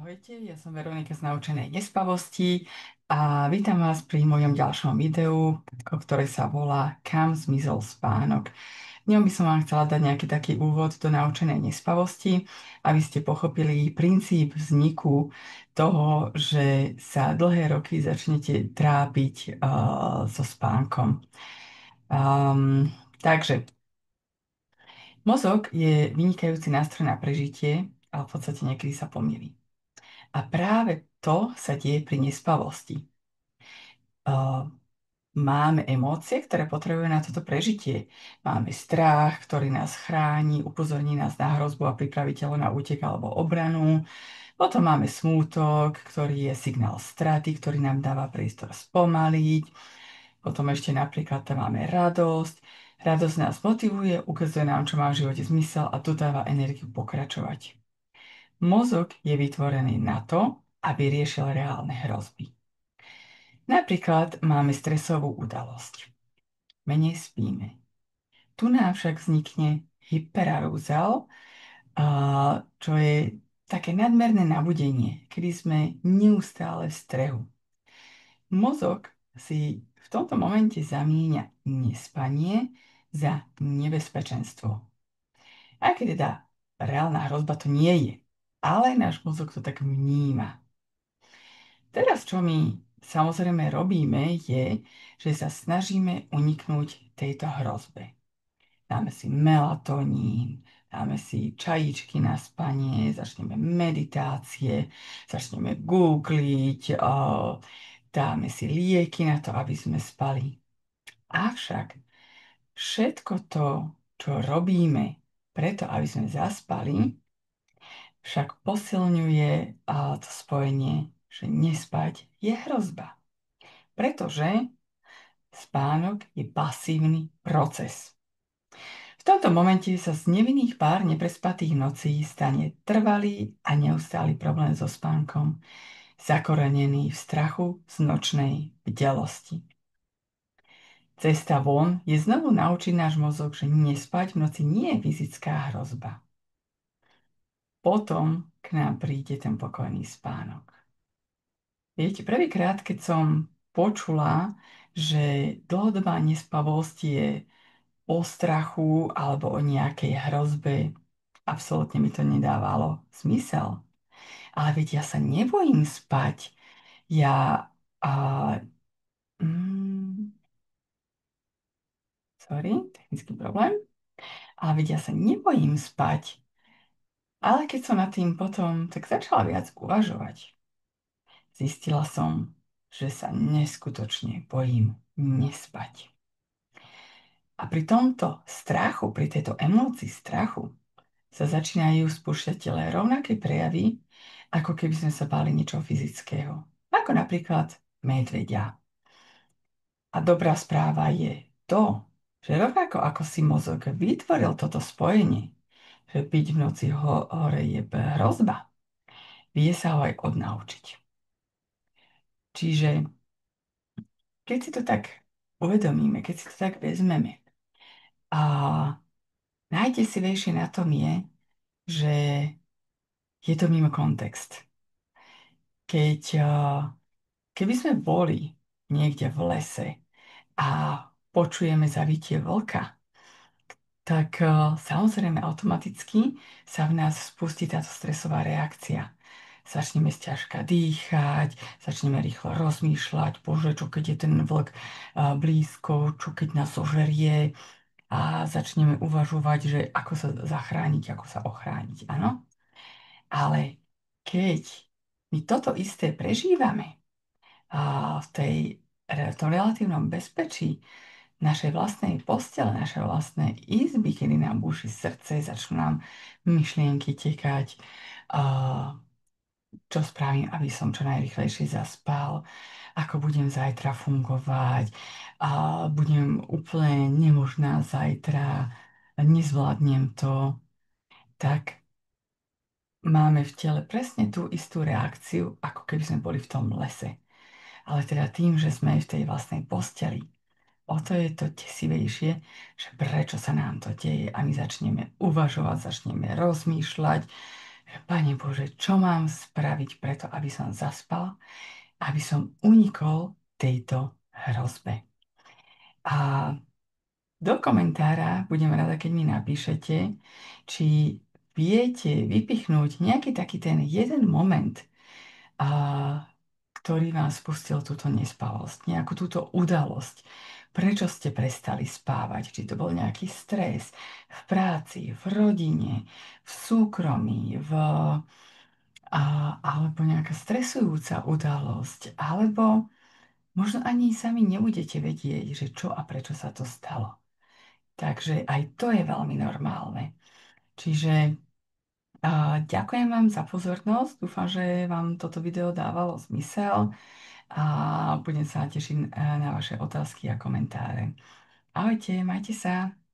Ahojte, ja som Veronika z Naučenej nespavosti a vítam vás pri mojom ďalšom videu, ktoré sa volá Kam zmizol spánok. V ňom by som vám chcela dať nejaký taký úvod do Naučenej nespavosti, aby ste pochopili princíp vzniku toho, že sa dlhé roky začnete trápiť so spánkom. Takže mozog je vynikajúci nástroj na prežitie, ale v podstate niekedy sa pomýli. A práve to sa deje pri nespavosti. Uh, Máme emócie, ktoré potrebujeme na toto prežitie. Máme strach, ktorý nás chráni, upozorní nás na hrozbu a pripraví telo na útek alebo obranu. Potom máme smútok, ktorý je signál straty, ktorý nám dáva priestor spomaliť. Potom ešte napríklad tam máme radosť. Radosť nás motivuje, ukazuje nám, čo má v živote zmysel a dodáva energiu pokračovať. Mozog je vytvorený na to, aby riešil reálne hrozby. Napríklad máme stresovú udalosť. Menej spíme. Tu nám však vznikne hyperarouzal, čo je také nadmerné nabudenie, kedy sme neustále v strehu. Mozog si v tomto momente zamieňa nespanie za nebezpečenstvo. Aj keď teda reálna hrozba to nie je, ale náš mozog to tak vníma. Teraz, čo my samozrejme robíme, je, že sa snažíme uniknúť tejto hrozbe. Dáme si melatonín, dáme si čajíčky na spanie, začneme meditácie, začneme googliť, dáme si lieky na to, aby sme spali. Avšak všetko to, čo robíme preto, aby sme zaspali, však posilňuje to spojenie, že nespať je hrozba. Pretože spánok je pasívny proces. V tomto momente sa z nevinných pár neprespatých nocí stane trvalý a neustály problém so spánkom, zakorenený v strachu z nočnej bdelosti. Cesta von je znovu naučiť náš mozog, že nespať v noci nie je fyzická hrozba. Potom k nám príde ten pokojný spánok. Viete, prvýkrát, keď som počula, že dlhodobá nespavosť je o strachu alebo o nejakej hrozbe, absolútne mi to nedávalo zmysel. Ale veď ja sa nebojím spať. Ja... A, mm, sorry, technický problém. Ale veď ja sa nebojím spať. Ale keď som nad tým potom tak začala viac uvažovať, zistila som, že sa neskutočne bojím nespať. A pri tomto strachu, pri tejto emócii strachu, sa začínajú spúšťať tele rovnaké prejavy, ako keby sme sa báli niečoho fyzického. Ako napríklad medveďa. A dobrá správa je to, že rovnako ako si mozog vytvoril toto spojenie, že byť v noci hore je hrozba, vie sa ho aj odnaučiť. Čiže keď si to tak uvedomíme, keď si to tak vezmeme a najdesivejšie na tom je, že je to mimo kontext. Keď, keby sme boli niekde v lese a počujeme zavitie vlka, tak samozrejme automaticky sa v nás spustí táto stresová reakcia. Začneme sťažka dýchať, začneme rýchlo rozmýšľať, bože, čo keď je ten vlk blízko, čo keď nás zožerie a začneme uvažovať, že ako sa zachrániť, ako sa ochrániť, áno? Ale keď my toto isté prežívame v tom relatívnom bezpečí našej vlastnej postele, našej vlastnej izby, kedy nám buší srdce, začnú nám myšlienky tekať, čo spravím, aby som čo najrýchlejšie zaspal, ako budem zajtra fungovať, budem úplne nemožná zajtra, nezvládnem to, tak máme v tele presne tú istú reakciu, ako keby sme boli v tom lese. Ale teda tým, že sme v tej vlastnej posteli. O to je to desivejšie, že prečo sa nám to deje a my začneme uvažovať, začneme rozmýšľať, Pane Bože, čo mám spraviť preto, aby som zaspal, aby som unikol tejto hrozbe. A do komentára budem rada, keď mi napíšete, či viete vypichnúť nejaký taký ten jeden moment, a, ktorý vám spustil túto nespavosť, nejakú túto udalosť. Prečo ste prestali spávať? Či to bol nejaký stres v práci, v rodine, v súkromí, alebo nejaká stresujúca udalosť, alebo možno ani sami nebudete vedieť, že čo a prečo sa to stalo. Takže aj to je veľmi normálne. Čiže ďakujem vám za pozornosť. Dúfam, že vám toto video dávalo zmysel a budem sa tešiť na vaše otázky a komentáre. Ahojte, majte sa.